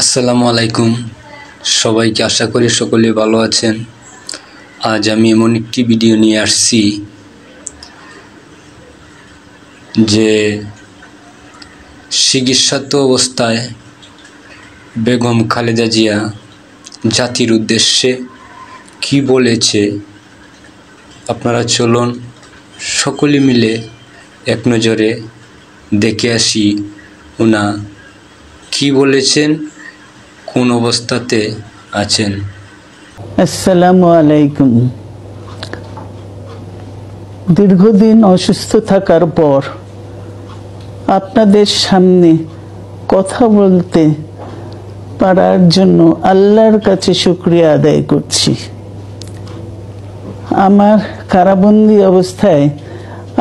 আসসালামু আলাইকুম সবাইকে, আশা করি সকলে ভালো আছেন। আজ আমি এমন একটি ভিডিও নিয়ে আসছি যে চিকিৎসারত অবস্থায় বেগম খালেদা জিয়া জাতির উদ্দেশ্যে কি বলেছে, আপনারা চলুন সকলে মিলে এক নজরে দেখে আসি উনা কি বলেছেন, কোন অবস্থাতে আছেন। আসসালামু আলাইকুম। দীর্ঘদিন অসুস্থ থাকার পর আপনাদের সামনে কথা বলতে পারার জন্য আল্লাহর কাছে শুকরিয়া আদায় করছি। আমার কারাবন্দী অবস্থায়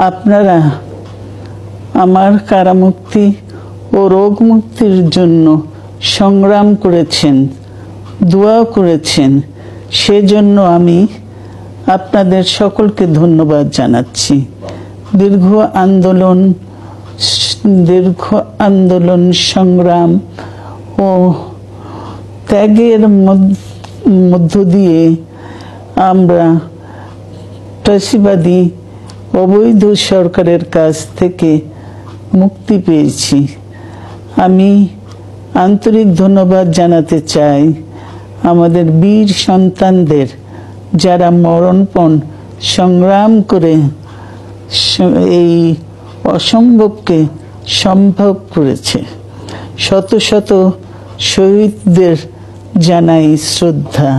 আপনারা আমার কারামুক্তি ও রোগ মুক্তির জন্য সংগ্রাম করেছেন, দোয়া করেছেন, সেজন্য আমি আপনাদের সকলকে ধন্যবাদ জানাচ্ছি। দীর্ঘ আন্দোলন সংগ্রাম ও ত্যাগের মধ্য দিয়ে আমরা ফ্যাসিবাদী অবৈধ সরকারের কাছ থেকে মুক্তি পেয়েছি। আমি আন্তরিক ধন্যবাদ জানাতে চাই আমাদের বীর সন্তানদের, যারা মরণপণ সংগ্রাম করে এই অসম্ভবকে সম্ভব করেছে। শত শত শহীদদের জানাই শ্রদ্ধা।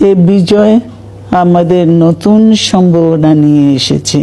এ বিজয় আমাদের নতুন সম্ভাবনা নিয়ে এসেছে।